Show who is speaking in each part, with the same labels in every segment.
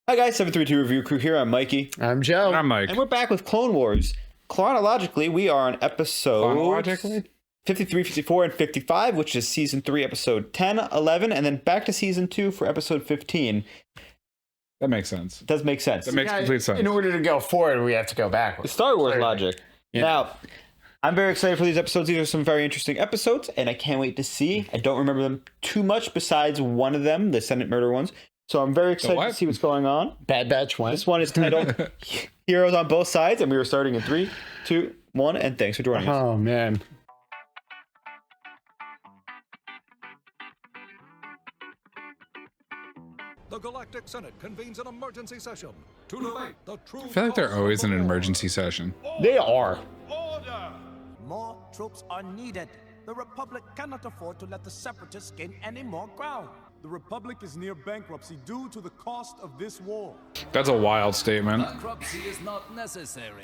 Speaker 1: Hi guys, 732 Review Crew here. I'm Mikey.
Speaker 2: I'm Joe.
Speaker 3: I'm Mike.
Speaker 1: And we're back with Clone Wars. Chronologically, we are on episode 53, 54, and 55, which is season 3, episode 10, 11, and then back to season 2 for episode 15.
Speaker 3: That makes sense.
Speaker 1: It does make sense.
Speaker 3: That makes complete sense.
Speaker 2: In order to go forward, we have to go backwards.
Speaker 1: Star Wars logic.
Speaker 2: Yeah.
Speaker 1: Now, I'm very excited for these episodes. These are some very interesting episodes, and I can't wait to see. I don't remember them too much besides one of them, the Senate murder ones. So I'm very excited to see what's going on.
Speaker 2: Bad Batch 1.
Speaker 1: This one is titled Heroes on Both Sides, and we were starting in 3, 2, 1, and thanks for joining us.
Speaker 2: Oh, man.
Speaker 4: The Galactic Senate convenes an emergency session to debate the true.
Speaker 3: I feel like they're always in an emergency session.
Speaker 2: They are.
Speaker 4: Order!
Speaker 5: More troops are needed. The Republic cannot afford to let the Separatists gain any more ground.
Speaker 6: The Republic is near bankruptcy due to the cost of this war.
Speaker 3: That's a wild statement.
Speaker 7: Bankruptcy is not necessary.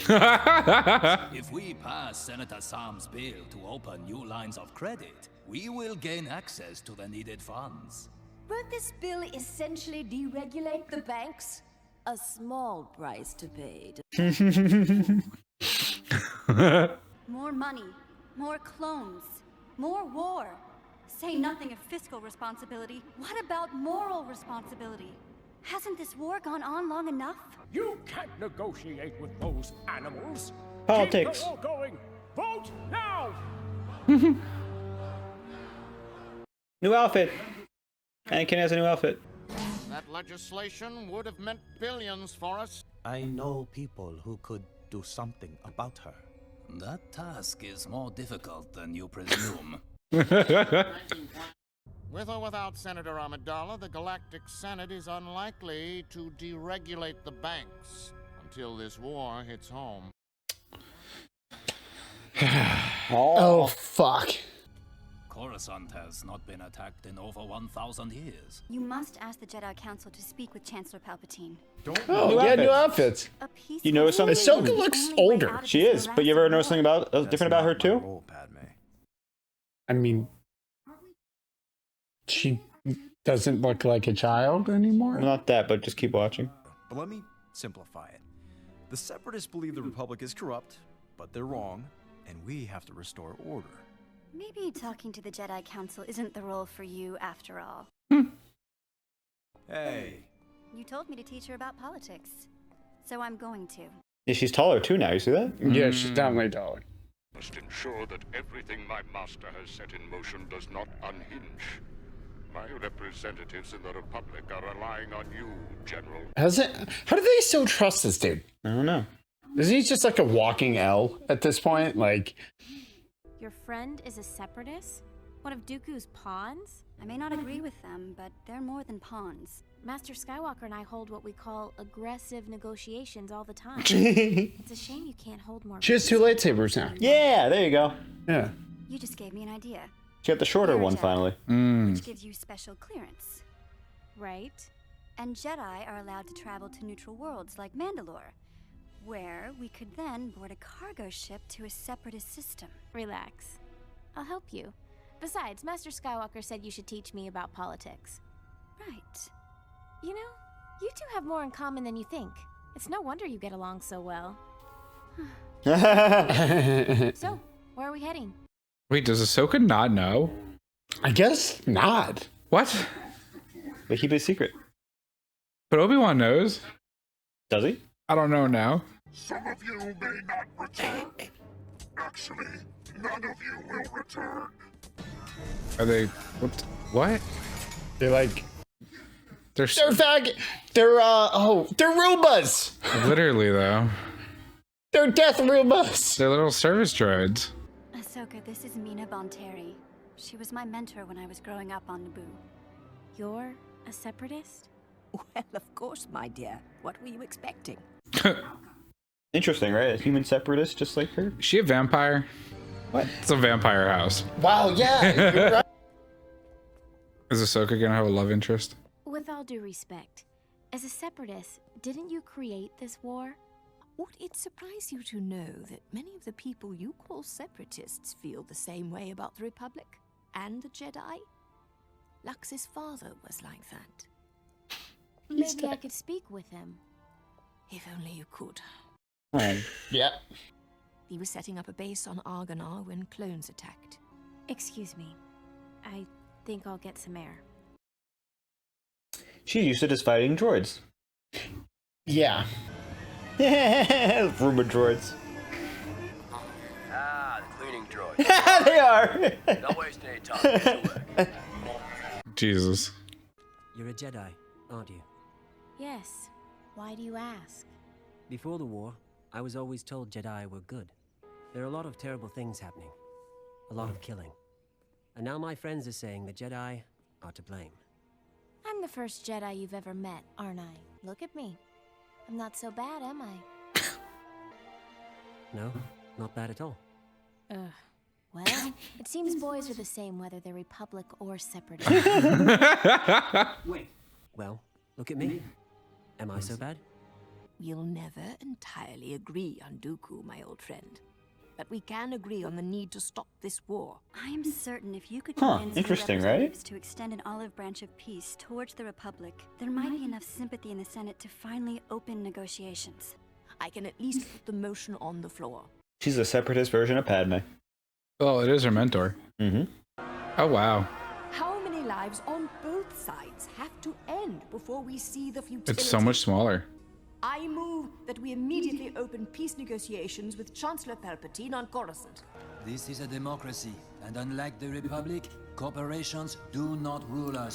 Speaker 7: If we pass Senator Sam's bill to open new lines of credit, we will gain access to the needed funds.
Speaker 8: Won't this bill essentially deregulate the banks? A small price to pay.
Speaker 9: More money, more clones, more war. Say nothing of fiscal responsibility. What about moral responsibility? Hasn't this war gone on long enough?
Speaker 5: You can't negotiate with those animals.
Speaker 1: Politics.
Speaker 5: Keep the war going. Vote now!
Speaker 1: New outfit. Anakin has a new outfit.
Speaker 10: That legislation would have meant billions for us.
Speaker 5: I know people who could do something about her.
Speaker 7: That task is more difficult than you presume.
Speaker 10: With or without Senator Amidala, the Galactic Senate is unlikely to deregulate the banks until this war hits home.
Speaker 2: Oh, fuck.
Speaker 7: Coruscant has not been attacked in over 1,000 years.
Speaker 9: You must ask the Jedi Council to speak with Chancellor Palpatine.
Speaker 2: Oh, yeah, new outfits.
Speaker 9: A peaceful
Speaker 1: You notice something?
Speaker 2: Ahsoka
Speaker 9: the
Speaker 2: looks
Speaker 9: only way
Speaker 2: older.
Speaker 9: out of
Speaker 1: She
Speaker 9: this
Speaker 1: is, but you ever notice something different about her too?
Speaker 6: Padme.
Speaker 2: I mean, she doesn't look like a child anymore.
Speaker 1: Well, not that, but just keep watching.
Speaker 6: But let me simplify it. The Separatists believe the Republic is corrupt, but they're wrong, and we have to restore order.
Speaker 9: Maybe talking to the Jedi Council isn't the role for you after all.
Speaker 6: Hey,
Speaker 9: You told me to teach her about politics, so I'm going to.
Speaker 1: Yeah, she's taller too now, you see that?
Speaker 2: Yeah, she's definitely taller.
Speaker 11: Must ensure that everything my master has set in motion does not unhinge. My representatives in the Republic are relying on you, General.
Speaker 2: How do they still trust this dude?
Speaker 1: I don't know.
Speaker 2: Is he just like a walking L at this point? Like,
Speaker 9: Your friend is a separatist? One of Dooku's pawns? I may not agree with them, but they're more than pawns.
Speaker 8: Master Skywalker and I hold what we call aggressive negotiations all the time. It's a shame you can't hold more.
Speaker 2: she has 2 lightsabers now.
Speaker 1: Yeah, there you go.
Speaker 2: Yeah.
Speaker 9: You just gave me an idea.
Speaker 1: She got the shorter
Speaker 9: Here,
Speaker 1: one
Speaker 9: Jedi,
Speaker 1: finally.
Speaker 9: Which gives you special clearance.
Speaker 8: Right?
Speaker 9: And Jedi are allowed to travel to neutral worlds like Mandalore, where we could then board a cargo ship to a separatist system.
Speaker 8: Relax. I'll help you. Besides, Master Skywalker said you should teach me about politics.
Speaker 9: Right.
Speaker 8: You know, you two have more in common than you think. It's no wonder you get along so well. So, where are we heading?
Speaker 3: Wait, does Ahsoka not know?
Speaker 2: I guess not.
Speaker 3: What?
Speaker 1: They keep it a secret.
Speaker 3: But Obi-Wan knows.
Speaker 1: Does he?
Speaker 3: I don't know now.
Speaker 11: Some of you may not return. Actually, none of you will return.
Speaker 3: Are they... What?
Speaker 2: They're like,
Speaker 3: They're
Speaker 2: they're Roombas.
Speaker 3: literally, though.
Speaker 2: They're death Roombas.
Speaker 3: They're little service droids.
Speaker 9: Ahsoka, this is Mina Bonteri. She was my mentor when I was growing up on Naboo.
Speaker 8: You're a separatist?
Speaker 12: Well, of course, my dear. What were you expecting?
Speaker 1: Interesting, right? A human separatist just like her?
Speaker 3: Is she a vampire?
Speaker 1: What?
Speaker 3: It's a vampire house.
Speaker 2: Wow, yeah. You're right.
Speaker 3: Is Ahsoka gonna have a love interest?
Speaker 8: With all due respect, as a separatist, didn't you create this war?
Speaker 12: Would it surprise you to know that many of the people you call separatists feel the same way about the Republic and the Jedi? Lux's father was like that.
Speaker 8: Maybe I could speak with him.
Speaker 12: If only you could.
Speaker 2: Yeah.
Speaker 12: He was setting up a base on Argonar when clones attacked.
Speaker 8: Excuse me. I think I'll get some air.
Speaker 1: She's used to just fighting droids.
Speaker 2: Yeah.
Speaker 1: Rumored droids.
Speaker 13: Ah, the cleaning droid.
Speaker 1: They are.
Speaker 13: Don't waste any time. Get to work.
Speaker 3: Jesus.
Speaker 14: You're a Jedi, aren't you?
Speaker 8: Yes. Why do you ask?
Speaker 14: Before the war, I was always told Jedi were good. There are a lot of terrible things happening. A lot of killing. And now my friends are saying the Jedi are to blame.
Speaker 8: I'm the first Jedi you've ever met, aren't I? Look at me. I'm not so bad, am I?
Speaker 14: No, not bad at all.
Speaker 8: Well, it seems boys are the same whether they're Republic or Separatist.
Speaker 14: Wait. Well, look at me. Am I so bad?
Speaker 12: We'll never entirely agree on Dooku, my old friend. But we can agree on the need to stop this war.
Speaker 9: I'm certain if you could
Speaker 1: Huh,
Speaker 9: convince
Speaker 1: interesting,
Speaker 9: your
Speaker 1: right?
Speaker 9: representatives to extend an olive branch of peace towards the Republic, there might be enough sympathy in the Senate to finally open negotiations.
Speaker 12: I can at least put the motion on the floor.
Speaker 1: She's a Separatist version of Padme.
Speaker 3: Well, it is her mentor.
Speaker 1: Mm-hmm.
Speaker 3: Oh, wow.
Speaker 12: How many lives on both sides have to end before we see the futility?
Speaker 3: It's so much smaller.
Speaker 12: I move that we immediately open peace negotiations with Chancellor Palpatine on Coruscant.
Speaker 7: This is a democracy, and unlike the Republic, corporations do not rule us.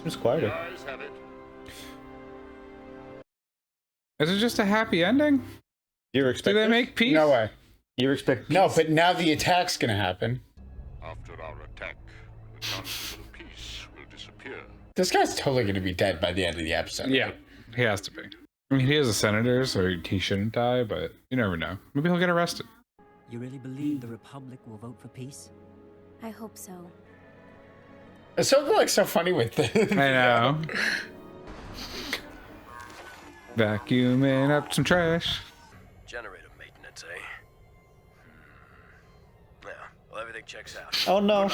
Speaker 1: It's quieter.
Speaker 11: Guys have it.
Speaker 3: Is it just a happy ending?
Speaker 1: You were
Speaker 3: Do
Speaker 1: expecting?
Speaker 3: they make peace?
Speaker 2: No way.
Speaker 1: You were expecting?
Speaker 2: No, but now the attack's gonna happen.
Speaker 11: After our attack, the Council of Peace will disappear.
Speaker 2: This guy's totally gonna be dead by the end of the episode.
Speaker 3: Yeah, he has to be. I mean, he is a senator, so he shouldn't die, but you never know. Maybe he'll get arrested.
Speaker 14: You really believe the Republic will vote for peace?
Speaker 8: I hope so.
Speaker 2: It's so like so funny with this.
Speaker 3: I know. Vacuuming up some trash.
Speaker 13: Generator maintenance, eh? Yeah, well, everything checks out.
Speaker 1: Oh no.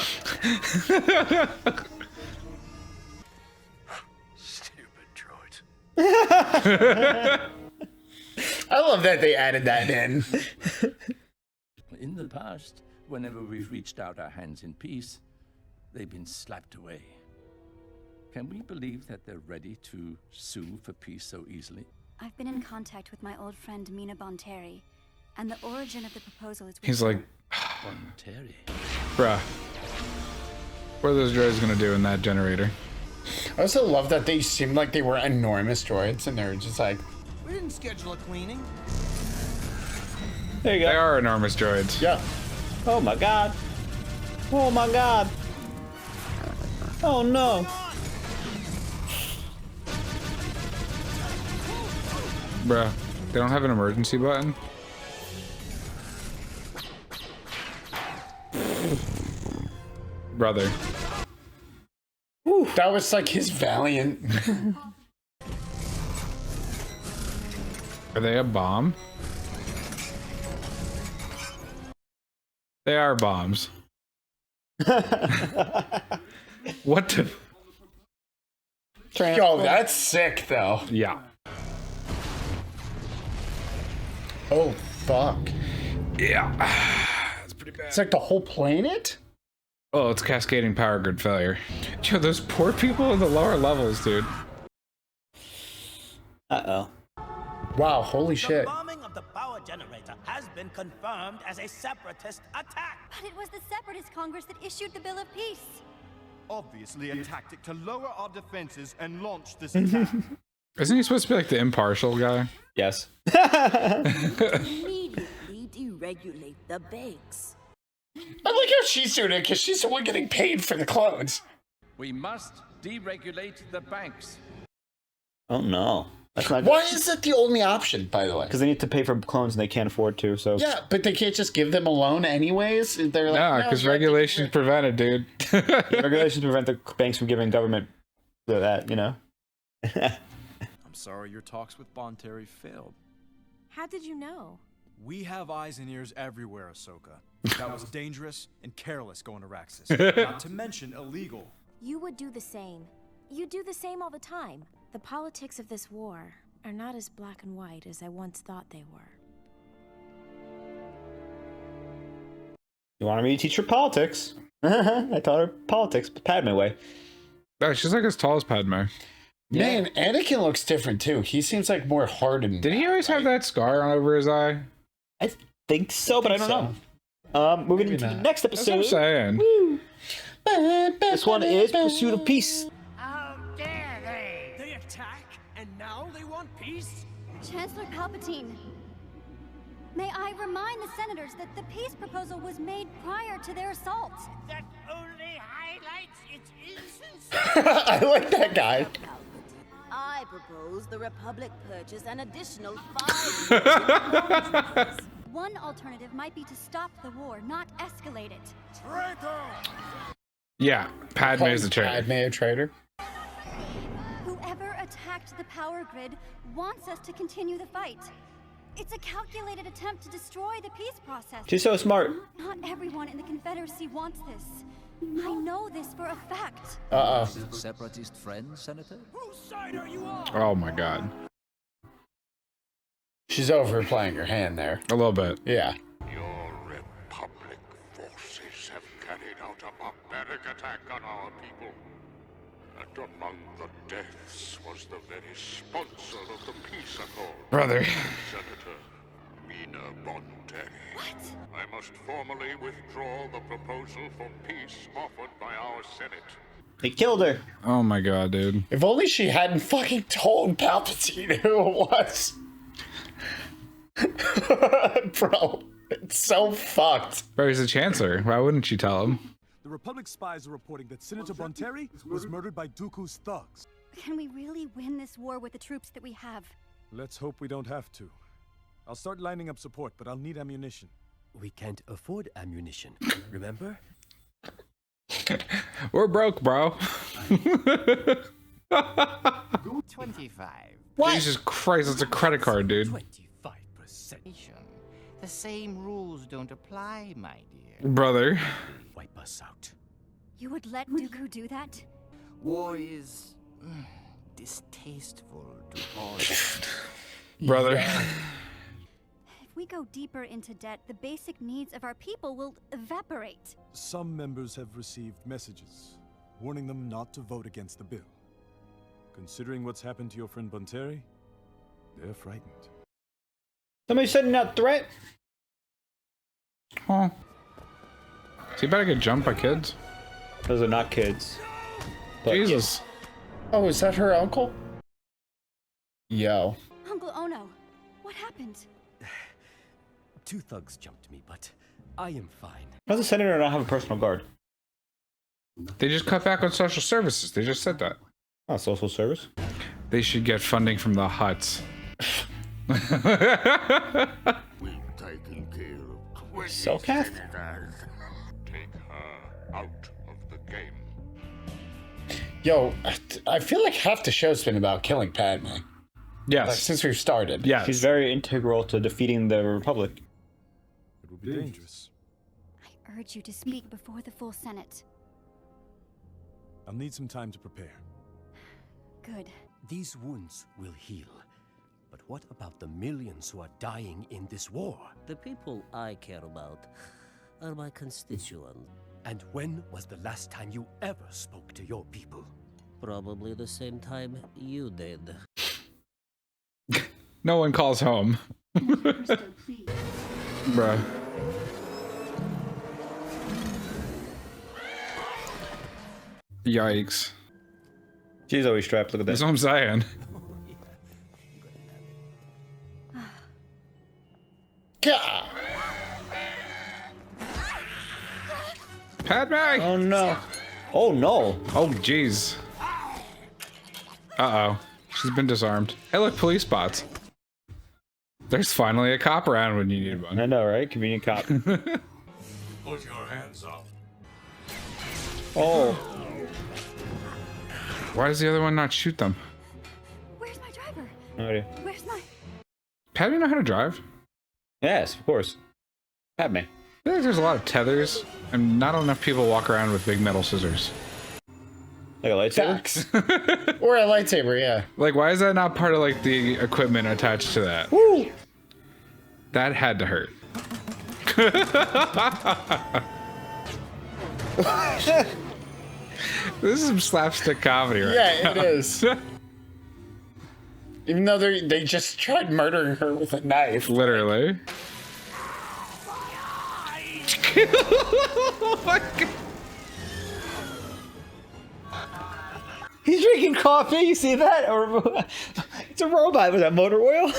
Speaker 13: Stupid droids.
Speaker 2: I love that they added that in.
Speaker 15: In the past, whenever we've reached out our hands in peace, they've been slapped away. Can we believe that they're ready to sue for peace so easily?
Speaker 9: I've been in contact with my old friend Mina Bonteri, and the origin of the proposal is...
Speaker 3: He's like,
Speaker 15: Bonteri.
Speaker 3: bruh. What are those droids gonna do in that generator?
Speaker 2: I also love that they seemed like they were enormous droids, and they were just like...
Speaker 5: We didn't schedule a cleaning.
Speaker 1: There you go.
Speaker 3: They are enormous droids.
Speaker 2: Yeah.
Speaker 1: Oh my god. Oh my god. Oh no.
Speaker 3: Bruh. They don't have an emergency button? Brother.
Speaker 2: Ooh, that was like his valiant.
Speaker 3: Are they a bomb? They are bombs. What the?
Speaker 2: Yo, that's sick though.
Speaker 3: Yeah.
Speaker 2: Oh fuck.
Speaker 3: Yeah. That's pretty bad.
Speaker 2: It's like the whole planet?
Speaker 3: Oh, it's cascading power grid failure. Yo, those poor people in the lower levels, dude.
Speaker 1: Uh-oh.
Speaker 2: Wow, holy shit.
Speaker 5: The bombing of the power generator has been confirmed as a Separatist attack.
Speaker 9: But it was the Separatist Congress that issued the Bill of Peace.
Speaker 16: Obviously a tactic to lower our defenses and launch this attack.
Speaker 3: Isn't he supposed to be like the impartial guy?
Speaker 1: Yes.
Speaker 12: Immediately deregulate the banks.
Speaker 2: I like how she's doing it because she's the one getting paid for the clones.
Speaker 15: We must deregulate the banks.
Speaker 1: Oh no. That's not
Speaker 2: Why is that the only option, by the way?
Speaker 1: Because they need to pay for clones and they can't afford to, so.
Speaker 2: Yeah, but they can't just give them a loan anyways? They're like,
Speaker 3: Nah, because regulations prevent it, dude.
Speaker 1: Regulations prevent the banks from giving government that, you know?
Speaker 6: I'm sorry your talks with Bonteri failed.
Speaker 8: How did you know?
Speaker 6: We have eyes and ears everywhere, Ahsoka. That was dangerous and careless going to Raxus. Not to mention illegal.
Speaker 8: You would do the same. You do the same all the time. The politics of this war are not as black and white as I once thought they were.
Speaker 1: You wanted me to teach her politics? I taught her politics, but Padme way.
Speaker 3: Oh, she's like as tall as Padme.
Speaker 2: Man, Anakin looks different too. He seems like more hardened.
Speaker 3: Did he always have that scar on over his eye?
Speaker 1: I think so, but I don't know. Moving into the next episode.
Speaker 3: That's what I'm saying.
Speaker 1: Woo. This one is Pursuit of Peace.
Speaker 5: How dare they? They attack, and now they want peace?
Speaker 9: Chancellor Palpatine, may I remind the senators that the peace proposal was made prior to their assault.
Speaker 5: That only highlights its insincerity.
Speaker 2: I like that guy.
Speaker 17: I propose the Republic purchase an additional 5
Speaker 9: One alternative might be to stop the war, not escalate it.
Speaker 5: Traitor!
Speaker 3: Yeah, Padme is the traitor.
Speaker 2: Padme a traitor?
Speaker 9: Whoever attacked the power grid wants us to continue the fight. It's a calculated attempt to destroy the peace process.
Speaker 1: She's so smart.
Speaker 9: Not everyone in the Confederacy wants this. I know this for a fact.
Speaker 7: Separatist friend, Senator?
Speaker 5: Whose side are you on?
Speaker 3: Oh my god.
Speaker 2: She's overplaying her hand there.
Speaker 3: A little bit.
Speaker 2: Yeah.
Speaker 11: Your Republic forces have carried out a barbaric attack on our people. And among the deaths was the very sponsor of the peace accord.
Speaker 3: Brother.
Speaker 11: Senator Mina Bonteri.
Speaker 9: What?
Speaker 11: I must formally withdraw the proposal for peace offered by our Senate.
Speaker 1: They killed her.
Speaker 3: Oh my god, dude.
Speaker 2: If only she hadn't fucking told Palpatine who it was. Bro, it's so fucked.
Speaker 3: Bro, he's a chancellor. Why wouldn't you tell him?
Speaker 4: The Republic spies are reporting that Senator Bonteri was murdered by Dooku's thugs.
Speaker 9: Can we really win this war with the troops that we have?
Speaker 4: Let's hope we don't have to. I'll start lining up support, but I'll need ammunition.
Speaker 18: We can't afford ammunition, remember?
Speaker 3: We're broke, bro.
Speaker 19: 25.
Speaker 3: What? Jesus Christ, it's a credit card, dude.
Speaker 19: 25%. The same rules don't apply, my dear.
Speaker 3: Brother.
Speaker 18: Wipe us out.
Speaker 9: You would let Dooku do that?
Speaker 19: War is distasteful to all.
Speaker 3: Brother.
Speaker 9: If we go deeper into debt, the basic needs of our people will evaporate.
Speaker 4: Some members have received messages warning them not to vote against the bill. Considering what's happened to your friend Bonteri, they're frightened.
Speaker 1: Somebody sending out threat?
Speaker 3: Huh. Is he about to get jumped by kids?
Speaker 1: Those are not kids. But
Speaker 3: Jesus.
Speaker 2: Oh, is that her uncle? Yo.
Speaker 9: Uncle Ono, what happened?
Speaker 18: 2 thugs jumped me, but I am fine.
Speaker 1: How does the senator not have a personal guard?
Speaker 3: They just cut back on social services. They just said that.
Speaker 1: Oh, social service?
Speaker 3: They should get funding from the Huts.
Speaker 11: We've taken care of 20
Speaker 1: Self-cast?
Speaker 11: senators. Take her out of the game.
Speaker 2: Yo, I feel like half the show's been about killing Padme.
Speaker 3: Yes.
Speaker 2: Like, since we've started.
Speaker 3: Yes.
Speaker 1: She's very integral to defeating the Republic.
Speaker 4: It will be dangerous.
Speaker 9: I urge you to speak before the full Senate.
Speaker 4: I'll need some time to prepare.
Speaker 9: Good.
Speaker 18: These wounds will heal. But what about the millions who are dying in this war?
Speaker 20: The people I care about are my constituents.
Speaker 18: And when was the last time you ever spoke to your people?
Speaker 20: Probably the same time you did.
Speaker 3: No one calls home. Bruh. Yikes.
Speaker 1: She's always strapped. Look at that.
Speaker 3: That's what I'm saying.
Speaker 2: God.
Speaker 3: Padme!
Speaker 1: Oh no. Oh no.
Speaker 3: Oh jeez. Uh-oh. She's been disarmed. Hey look, police spots. There's finally a cop around when you need one.
Speaker 1: I know, right? Convenient cop.
Speaker 13: Put your hands up.
Speaker 1: Oh.
Speaker 3: Why does the other one not shoot them?
Speaker 9: Where's my driver?
Speaker 1: No idea.
Speaker 9: Where's my...
Speaker 3: Padme know how to drive?
Speaker 1: Yes, of course. Padme.
Speaker 3: I feel like there's a lot of tethers, and not enough people walk around with big metal scissors.
Speaker 1: Like a lightsaber?
Speaker 2: Facts. Or a lightsaber, yeah.
Speaker 3: Like, why is that not part of like the equipment attached to that?
Speaker 1: Woo!
Speaker 3: That had to hurt. This is some slapstick comedy right
Speaker 2: Yeah,
Speaker 3: now.
Speaker 2: it is. Even though they just tried murdering her with a knife.
Speaker 3: Literally. Oh my God.
Speaker 1: He's drinking coffee. You see that? Or it's a robot. Was that motor oil?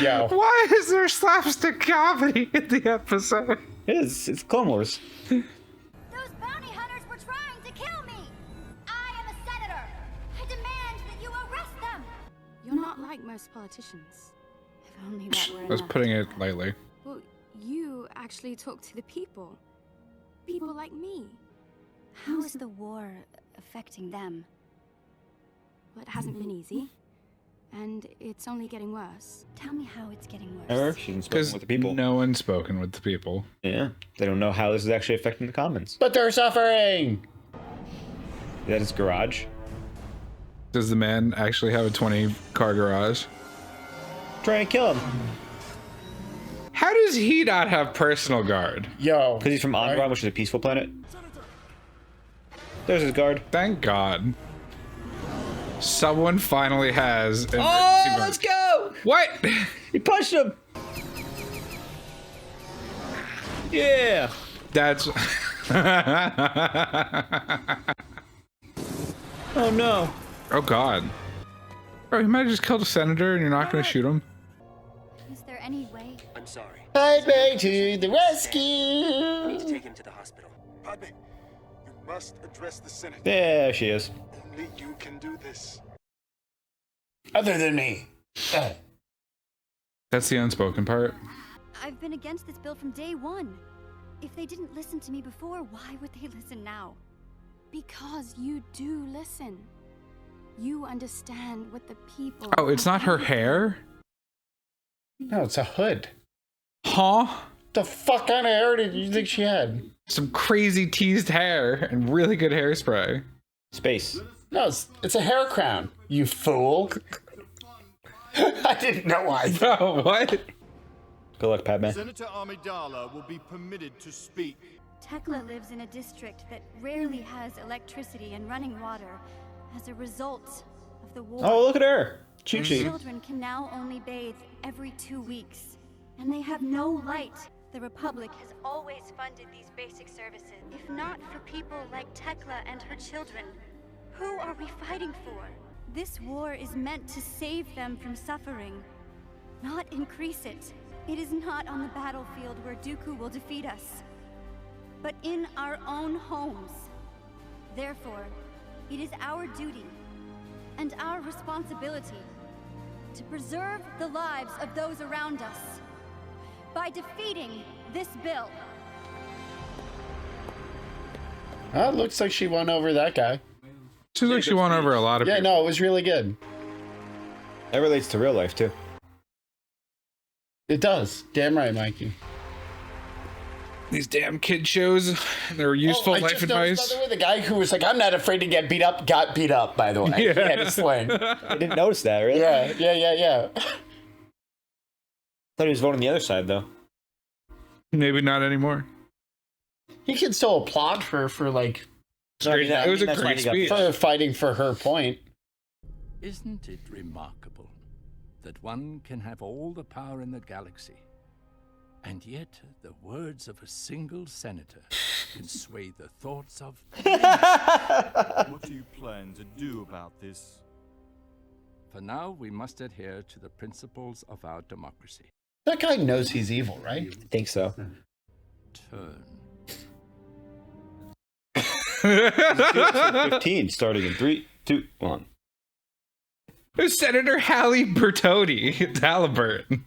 Speaker 2: Yo.
Speaker 3: Why is there slapstick comedy in the episode?
Speaker 1: It is. It's Clone Wars.
Speaker 9: Those bounty hunters were trying to kill me! I am a senator! I demand that you arrest them!
Speaker 8: You're not like most politicians. If only that were
Speaker 3: I was
Speaker 8: enough.
Speaker 3: putting it lightly.
Speaker 8: Well, you actually talk to the people. People like me.
Speaker 9: How is the war affecting them?
Speaker 8: Well, it hasn't been easy. And it's only getting worse.
Speaker 9: Tell me how it's getting worse.
Speaker 1: Never. She hasn't spoken with the people.
Speaker 3: No one's spoken with the people.
Speaker 1: Yeah. They don't know how this is actually affecting the commons.
Speaker 2: But they're suffering!
Speaker 1: That is garage.
Speaker 3: Does the man actually have a 20-car garage?
Speaker 1: Trying to kill him.
Speaker 3: How does he not have personal guard?
Speaker 2: Yo.
Speaker 1: Because he's from Angron, which is a peaceful planet. There's his guard.
Speaker 3: Thank God. Someone finally has.
Speaker 1: Oh, let's go!
Speaker 3: What?
Speaker 1: He punched him. Yeah.
Speaker 3: That's.
Speaker 1: Oh no.
Speaker 3: Oh God. Bro, he might have just killed a senator and you're not going to shoot him.
Speaker 9: Is there any way?
Speaker 18: I'm sorry.
Speaker 2: Padme to the rescue!
Speaker 18: I need to take him to the hospital.
Speaker 4: Padme, you must address the Senate.
Speaker 1: There she is.
Speaker 4: Only you can do this.
Speaker 2: Other than me.
Speaker 3: That's the unspoken part.
Speaker 9: I've been against this bill from day one. If they didn't listen to me before, why would they listen now?
Speaker 8: Because you do listen. You understand what the people...
Speaker 3: Oh, it's not her hair?
Speaker 2: No, it's a hood.
Speaker 3: Huh?
Speaker 2: The fuck kind of hair did you think she had?
Speaker 3: Some crazy teased hair and really good hairspray.
Speaker 1: Space.
Speaker 2: No, it's a hair crown, you fool. I didn't know why.
Speaker 3: Oh, what?
Speaker 1: Good luck, Padme.
Speaker 16: Senator Amidala will be permitted to speak.
Speaker 9: Tekla lives in a district that rarely has electricity and running water as a result of the war.
Speaker 1: Oh, look at her.
Speaker 9: Their
Speaker 1: Chi-Chi.
Speaker 9: children can now only bathe every 2 weeks, and they have no light. The Republic has always funded these basic services. If not for people like Tekla and her children, who are we fighting for? This war is meant to save them from suffering, not increase it. It is not on the battlefield where Dooku will defeat us, but in our own homes. Therefore, it is our duty and our responsibility to preserve the lives of those around us by defeating this bill.
Speaker 2: It looks like she won over that guy.
Speaker 3: Seems like she won over a lot of
Speaker 2: Yeah,
Speaker 3: people.
Speaker 2: no, it was really good.
Speaker 1: That relates to real life, too.
Speaker 2: It does. Damn right, Mikey.
Speaker 3: These damn kid shows, they're useful
Speaker 2: I
Speaker 3: life
Speaker 2: just noticed,
Speaker 3: advice.
Speaker 2: by the way, the guy who was like, I'm not afraid to get beat up, got beat up, by the way.
Speaker 3: Yeah.
Speaker 2: He had a sling.
Speaker 1: I didn't notice that, really.
Speaker 2: Yeah.
Speaker 1: Thought he was voting the other side, though.
Speaker 3: Maybe not anymore.
Speaker 2: He can still applaud her for, like...
Speaker 3: It was a great speech.
Speaker 2: For fighting for her point.
Speaker 15: Isn't it remarkable that one can have all the power in the galaxy, and yet the words of a single senator can sway the thoughts of...
Speaker 16: What do you plan to do about this?
Speaker 15: For now, we must adhere to the principles of our democracy.
Speaker 2: That guy knows he's evil, right?
Speaker 1: I think so.
Speaker 15: Turn.
Speaker 1: 15, starting in 3, 2, 1.
Speaker 3: There's Senator Hallie Bertoni. It's Halliburton.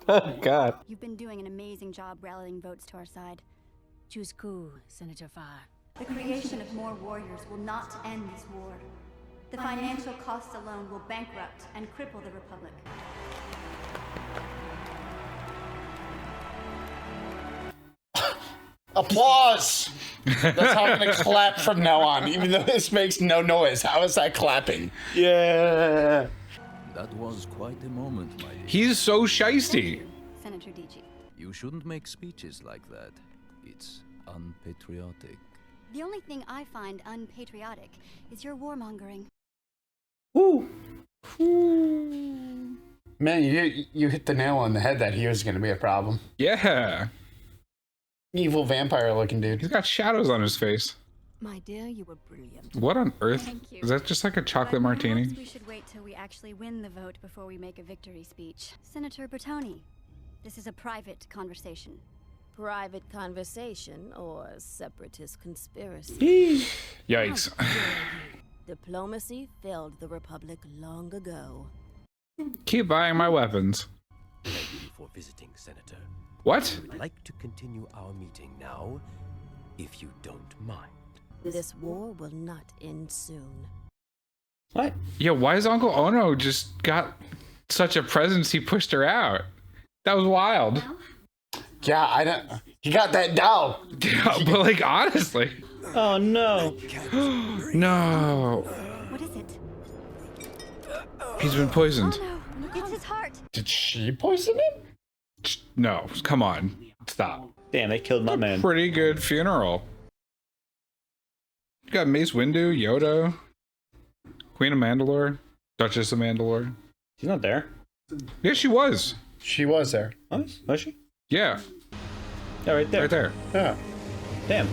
Speaker 1: Oh, God.
Speaker 9: You've been doing an amazing job rallying votes to our side.
Speaker 8: Choose coup, Senator Farr.
Speaker 9: The creation of more warriors will not end this war. The financial costs alone will bankrupt and cripple the Republic.
Speaker 2: Applause! That's how I'm gonna clap from now on, even though this makes no noise. How is that clapping?
Speaker 1: Yeah.
Speaker 15: That was quite a moment, my dear.
Speaker 3: He's so shisty.
Speaker 9: Senator DG.
Speaker 15: You shouldn't make speeches like that. It's unpatriotic.
Speaker 9: The only thing I find unpatriotic is your warmongering.
Speaker 1: Woo.
Speaker 2: Man, you hit the nail on the head that he was gonna be a problem.
Speaker 3: Yeah.
Speaker 2: Evil vampire looking dude.
Speaker 3: He's got shadows on his face.
Speaker 12: My dear, you were brilliant.
Speaker 3: What on earth?
Speaker 9: Thank you.
Speaker 3: Is that just like a chocolate
Speaker 9: But
Speaker 3: martini?
Speaker 9: perhaps we should wait till we actually win the vote before we make a victory speech. Senator Bertoni, this is a private conversation.
Speaker 12: Private conversation or separatist conspiracy?
Speaker 3: Yikes.
Speaker 12: Diplomacy failed the Republic long ago.
Speaker 3: Keep buying my weapons.
Speaker 18: Thank you for visiting, Senator.
Speaker 3: What?
Speaker 18: I would like to continue our meeting now, if you don't mind.
Speaker 12: This war will not end soon.
Speaker 1: What?
Speaker 3: Yeah, why is Uncle Ono just got such a presence he pushed her out? That was wild.
Speaker 2: Yeah, I don't. He got that doll.
Speaker 3: Yeah, but like honestly.
Speaker 1: Oh no.
Speaker 3: No.
Speaker 9: What is it?
Speaker 3: He's been poisoned.
Speaker 9: Oh no, it's his heart.
Speaker 2: Did she poison him?
Speaker 3: No, come on. Stop.
Speaker 1: Damn, they killed my man.
Speaker 3: Pretty good funeral. You got Mace Windu, Yoda, Queen of Mandalore, Duchess of Mandalore.
Speaker 1: She's not there.
Speaker 3: Yeah, she was.
Speaker 2: She was there.
Speaker 1: Was she?
Speaker 3: Yeah.
Speaker 1: Yeah, right there.
Speaker 3: Right there.
Speaker 2: Yeah.
Speaker 1: Damn.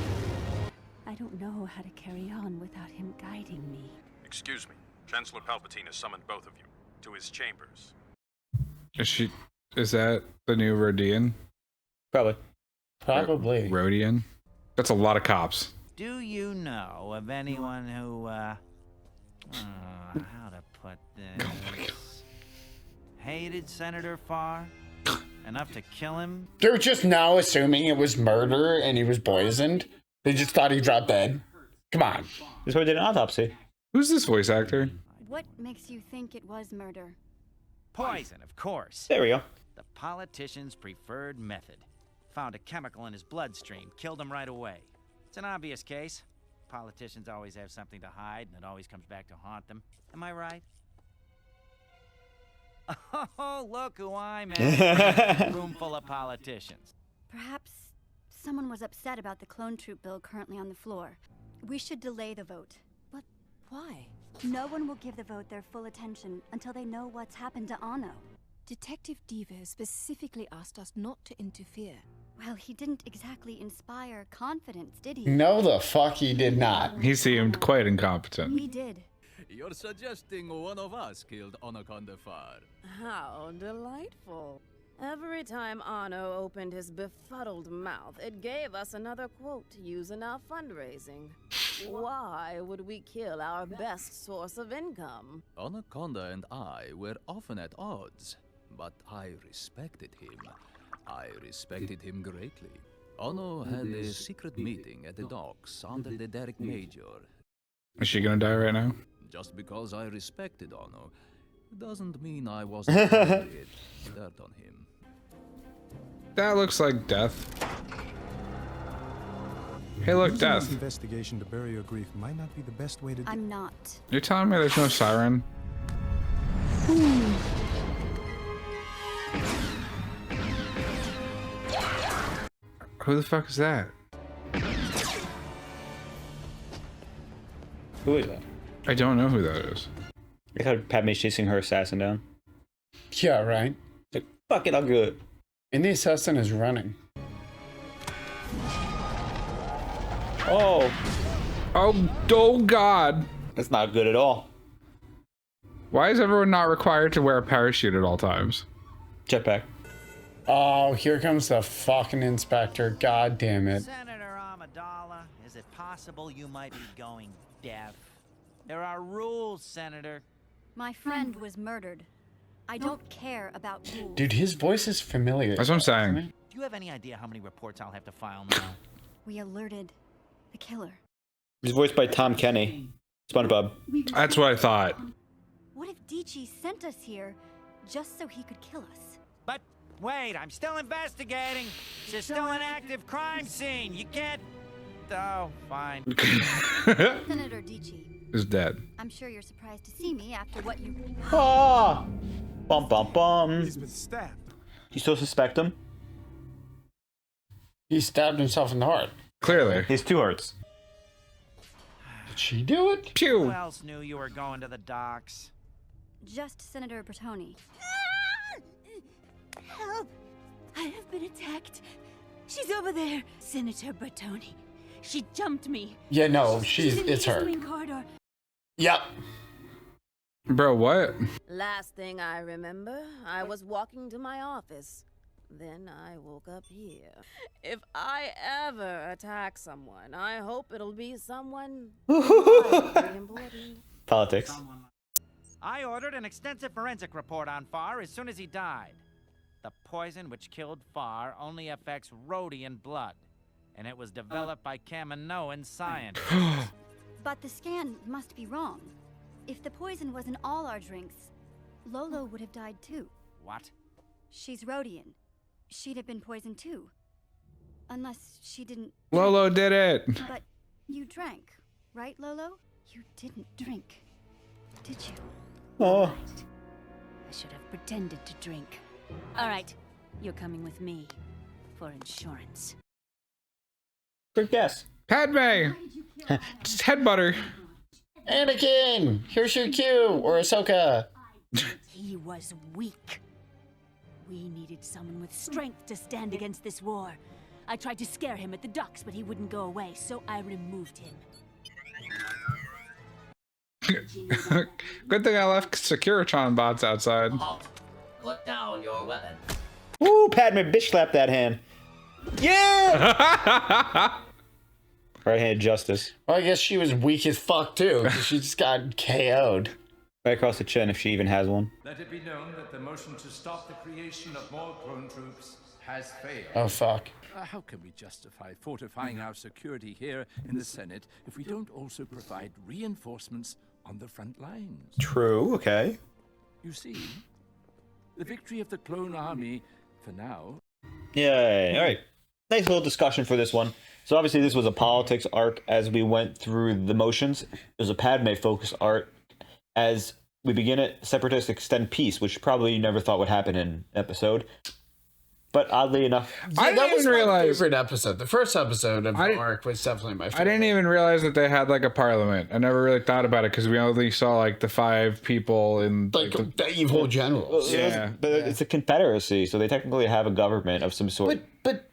Speaker 9: I don't know how to carry on without him guiding me.
Speaker 16: Excuse me. Chancellor Palpatine has summoned both of you to his chambers.
Speaker 3: Is that the new Rodian?
Speaker 1: Probably.
Speaker 2: Probably.
Speaker 3: Rodian? That's a lot of cops.
Speaker 19: Do you know of anyone who, how to put this? Hated Senator Farr? Enough to kill him?
Speaker 2: They're just now assuming it was murder and he was poisoned. They just thought he dropped dead. Come on.
Speaker 1: This is why they did an autopsy.
Speaker 3: Who's this voice actor?
Speaker 9: What makes you think it was murder?
Speaker 19: Poison, of course.
Speaker 1: There we go.
Speaker 19: The politician's preferred method. Found a chemical in his bloodstream, killed him right away. It's an obvious case. Politicians always have something to hide, and it always comes back to haunt them. Am I right? Oh, look who I'm at. Room full of politicians.
Speaker 9: Perhaps someone was upset about the clone troop bill currently on the floor. We should delay the vote.
Speaker 12: But why?
Speaker 9: No one will give the vote their full attention until they know what's happened to Anno.
Speaker 12: Detective Deaver specifically asked us not to interfere.
Speaker 9: Well, he didn't exactly inspire confidence, did he?
Speaker 2: No, the fuck he did not.
Speaker 3: He seemed quite incompetent.
Speaker 9: He did.
Speaker 15: You're suggesting one of us killed Anaconda Farr.
Speaker 12: How delightful. Every time Anno opened his befuddled mouth, it gave us another quote to use in our fundraising. Why would we kill our best source of income?
Speaker 15: Anaconda and I were often at odds, but I respected him. I respected him greatly. Anno had a secret meeting at the docks under the Derek Major.
Speaker 3: Is she gonna die right now?
Speaker 15: Just because I respected Anno doesn't mean I wasn't worried dirt on him.
Speaker 3: That looks like death. Hey, look,
Speaker 4: Using
Speaker 3: death.
Speaker 4: this investigation to bury your grief might not be the best way to do.
Speaker 9: I'm not.
Speaker 3: You're telling me there's no siren? Who the fuck is that?
Speaker 1: Who is that?
Speaker 3: I don't know who that is.
Speaker 1: I thought Padme's chasing her assassin down.
Speaker 2: Yeah, right.
Speaker 1: Like, fuck it, I'll do it.
Speaker 2: And the assassin is running.
Speaker 1: Oh.
Speaker 3: Oh God.
Speaker 1: That's not good at all.
Speaker 3: Why is everyone not required to wear a parachute at all times?
Speaker 1: Jetpack.
Speaker 2: Oh, here comes the fucking inspector. God damn it.
Speaker 19: Senator Amidala, is it possible you might be going deaf? There are rules, Senator.
Speaker 9: My friend was murdered. I don't care about rules.
Speaker 2: Dude, his voice is familiar.
Speaker 3: That's what I'm saying.
Speaker 19: Do you have any idea how many reports I'll have to file now?
Speaker 9: We alerted the killer.
Speaker 1: He's voiced by Tom Kenny. SpongeBob.
Speaker 3: That's what I thought.
Speaker 9: What if Dichi sent us here just so he could kill us?
Speaker 19: But Wait, I'm still investigating. This is still an active crime scene. You can't... Oh, fine.
Speaker 9: Senator Dici.
Speaker 3: Is dead.
Speaker 9: I'm sure you're surprised to see me after what you...
Speaker 1: Ah! Bum, bum, bum.
Speaker 4: He's been stabbed.
Speaker 1: You still suspect him?
Speaker 2: He stabbed himself in the heart.
Speaker 3: Clearly.
Speaker 1: His 2 hearts.
Speaker 2: Did she do it?
Speaker 3: Pew.
Speaker 19: Who else knew you were going to the docks?
Speaker 9: Just Senator Bertoni. Help! I have been attacked. She's over there. Senator Bertoni. She jumped me.
Speaker 2: Yeah, no,
Speaker 9: She's in the
Speaker 2: it's her.
Speaker 9: East Wing corridor.
Speaker 2: Yep.
Speaker 3: Bro, what?
Speaker 12: Last thing I remember, I was walking to my office. Then I woke up here. If I ever attack someone, I hope it'll be someone very important.
Speaker 1: Politics.
Speaker 19: I ordered an extensive forensic report on Farr as soon as he died. The poison which killed Farr only affects Rhodian blood, and it was developed by Kaminoan scientists.
Speaker 9: But the scan must be wrong. If the poison was in all our drinks, Lolo would have died too.
Speaker 19: What?
Speaker 9: She's Rhodian. She'd have been poisoned too. Unless she didn't...
Speaker 3: Lolo did it!
Speaker 9: But you drank, right, Lolo? You didn't drink, did you?
Speaker 1: Oh.
Speaker 9: I should have pretended to drink. All right, you're coming with me for insurance.
Speaker 1: Good guess.
Speaker 3: Padme! Just headbutter.
Speaker 2: Anakin, here's your cue, or Ahsoka.
Speaker 9: He was weak. We needed someone with strength to stand against this war. I tried to scare him at the docks, but he wouldn't go away, so I removed him.
Speaker 3: Good thing I left Securitron bots outside.
Speaker 20: Put down your weapon.
Speaker 1: Woo, Padme bitch slapped that hand. Yeah! Right-handed justice.
Speaker 2: Well, I guess she was weak as fuck too, because she just got KO'd.
Speaker 1: Right across the chin if she even has one.
Speaker 15: Let it be known that the motion to stop the creation of more clone troops has failed.
Speaker 2: Oh, fuck.
Speaker 15: How can we justify fortifying our security here in the Senate if we don't also provide reinforcements on the front lines?
Speaker 1: True, okay.
Speaker 15: You see, the victory of the clone army, for now...
Speaker 1: Yay. All right. Nice little discussion for this one. So obviously this was a politics arc as we went through the motions. It was a Padme-focused arc as we begin it, Separatists extend peace, which probably you never thought would happen in an episode. But oddly enough...
Speaker 2: Yeah, that was my favorite episode. The first episode of the arc was definitely my favorite.
Speaker 3: I didn't even realize that they had like a parliament. I never really thought about it because we only saw like the 5 people in...
Speaker 2: Like the evil generals.
Speaker 1: Yeah. But it's a confederacy, so they technically have a government of some sort.
Speaker 2: But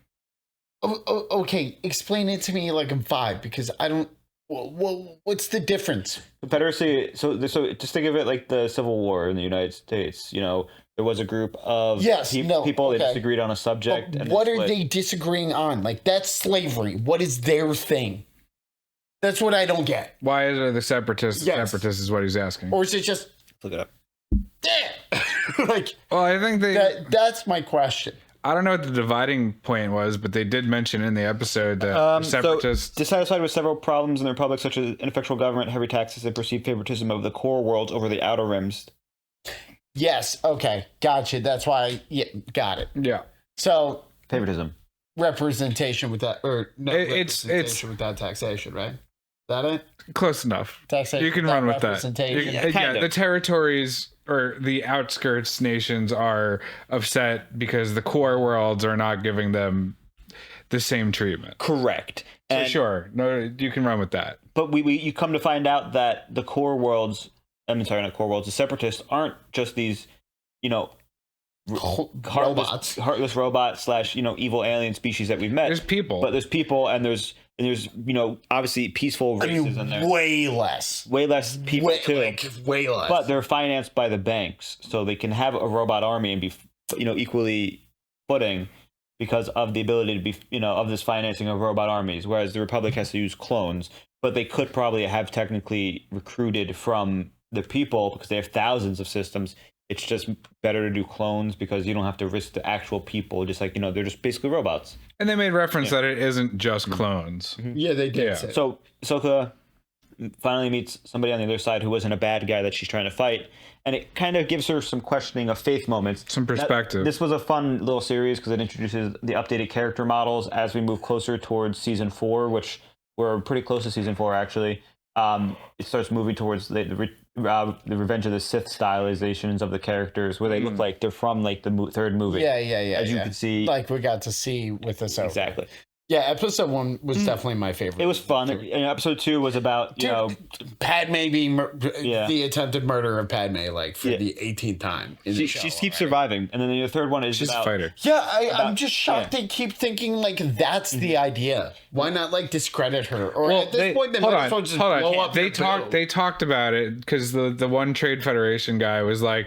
Speaker 2: okay, explain it to me like in 5, because I don't... Well, what's the difference?
Speaker 1: Confederacy, so just think of it like the Civil War in the United States. You know, there was a group of people that disagreed on a subject.
Speaker 2: But
Speaker 1: and
Speaker 2: what are they disagreeing on? Like, that's slavery. What is their thing? That's what I don't get.
Speaker 3: Why is it the Separatists?
Speaker 2: Yes.
Speaker 3: Separatists is what he's asking.
Speaker 2: Or is it just...
Speaker 1: Look it up.
Speaker 2: like,
Speaker 3: well, I think
Speaker 2: that's my question.
Speaker 3: I don't know what the dividing point was, but they did mention in the episode that the Separatists...
Speaker 1: So, dissatisfied with several problems in the Republic, such as ineffectual government, heavy taxes, and perceived favoritism of the core worlds over the outer rims.
Speaker 2: Yes, okay, gotcha. That's why, got it.
Speaker 3: Yeah.
Speaker 2: So...
Speaker 1: Favoritism.
Speaker 2: Representation without... Or no, representation without taxation, right? Is that it?
Speaker 3: Close enough.
Speaker 2: Taxation
Speaker 3: you can run with that.
Speaker 2: Yeah,
Speaker 3: the territories... or the outskirts nations are upset because the core worlds are not giving them the same treatment.
Speaker 1: Correct.
Speaker 3: So
Speaker 1: And,
Speaker 3: sure, no, you can run with that.
Speaker 1: But you come to find out that the core worlds, not core worlds, the Separatists aren't just these,
Speaker 2: robots,
Speaker 1: heartless robots / evil alien species that we've met.
Speaker 3: There's people,
Speaker 1: but there's people, and there's obviously peaceful races in there.
Speaker 2: Way less
Speaker 1: people too.
Speaker 2: Way less.
Speaker 1: But they're financed by the banks, so they can have a robot army and be equally footing because of the ability to be of this financing of robot armies. Whereas the Republic has to use clones, but they could probably have technically recruited from the people because they have thousands of systems. It's just better to do clones because you don't have to risk the actual people. Just like, they're just basically robots.
Speaker 3: And they made reference that it isn't just clones.
Speaker 2: Yeah, they did.
Speaker 1: So Ahsoka finally meets somebody on the other side who wasn't a bad guy that she's trying to fight, and it kind of gives her some questioning of faith moments,
Speaker 3: some perspective.
Speaker 1: This was a fun little series because it introduces the updated character models as we move closer towards season 4, which we're pretty close to season 4 actually. It starts moving towards the Revenge of the Sith stylizations of the characters, where they look like they're from like the third movie.
Speaker 2: Yeah.
Speaker 1: As you can see,
Speaker 2: like we got to see with this.
Speaker 1: Exactly.
Speaker 2: Yeah, episode 1 was definitely my favorite.
Speaker 1: It was fun. And episode 2 was about
Speaker 2: Padme being the attempted murder of Padme, like for the 18th time.
Speaker 1: She keeps surviving, and then the third one is
Speaker 3: she's
Speaker 1: about
Speaker 3: a fighter.
Speaker 2: Yeah, I'm just shocked they keep thinking like that's the idea. Why not like discredit her? Or at this point, they might as well just blow up.
Speaker 3: They talked about it because the one Trade Federation guy was like,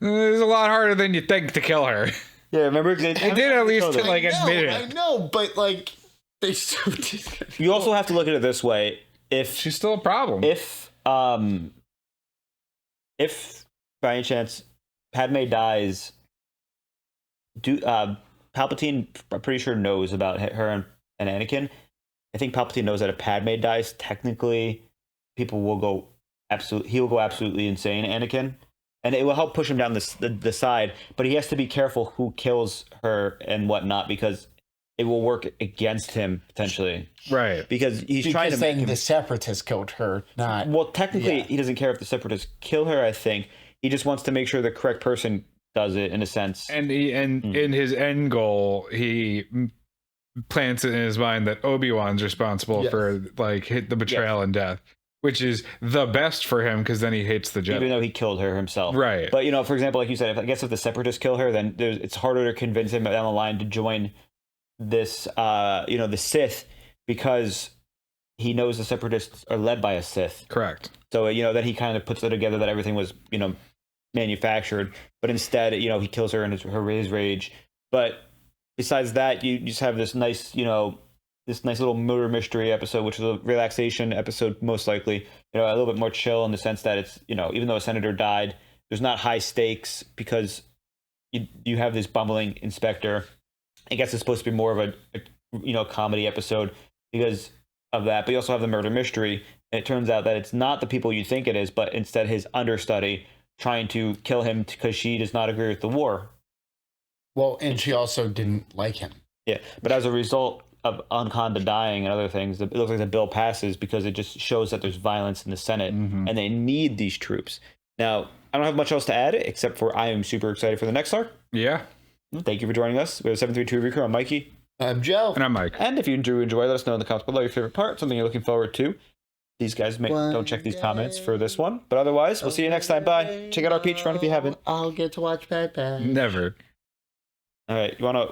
Speaker 3: "It's a lot harder than you think to kill her."
Speaker 1: Yeah, remember they
Speaker 3: did at least to like admit it.
Speaker 2: I know, but like.
Speaker 1: You also have to look at it this way: if
Speaker 3: she's still a problem,
Speaker 1: if by any chance Padme dies, Palpatine, I'm pretty sure, knows about her and Anakin. I think Palpatine knows that if Padme dies, technically, people will go he will go absolutely insane, Anakin, and it will help push him down the side. But he has to be careful who kills her and whatnot, because it will work against him potentially,
Speaker 3: right?
Speaker 1: Because he's trying to
Speaker 2: make the Separatists killed her. Not
Speaker 1: well, technically, he doesn't care if the Separatists kill her. I think he just wants to make sure the correct person does it, in a sense.
Speaker 3: And in his end goal, he plants it in his mind that Obi-Wan's responsible for like the betrayal and death, which is the best for him because then he hates the Jedi,
Speaker 1: even though he killed her himself. Right. But for example, like you said, if the Separatists kill her, then it's harder to convince him down the line to join this the Sith, because he knows the Separatists are led by a Sith.
Speaker 3: Correct.
Speaker 1: So then he kind of puts it together that everything was manufactured, but instead he kills her in his rage. But besides that, you just have this nice this nice little murder mystery episode, which is a relaxation episode, most likely a little bit more chill in the sense that it's even though a senator died, there's not high stakes because you have this bumbling inspector. I guess it's supposed to be more of a comedy episode because of that, but you also have the murder mystery, and it turns out that it's not the people you think it is, but instead his understudy trying to kill him because she does not agree with the war.
Speaker 2: Well, and she also didn't like him.
Speaker 1: Yeah, but as a result of Unconda dying and other things, it looks like the bill passes because it just shows that there's violence in the Senate, and they need these troops. Now, I don't have much else to add except for I am super excited for the next arc.
Speaker 3: Yeah. Thank
Speaker 1: you for joining us. We have 732 Recruit. I'm Mikey.
Speaker 2: I'm Joe.
Speaker 3: And I'm Mike.
Speaker 1: And if you enjoy, let us know in the comments below your favorite part, something you're looking forward to. These guys don't check these comments for this one. But otherwise, we'll see you next time. Bye. Check out our Patreon if you haven't.
Speaker 2: I'll get to watch Padme.
Speaker 3: Never.
Speaker 1: All right. You want to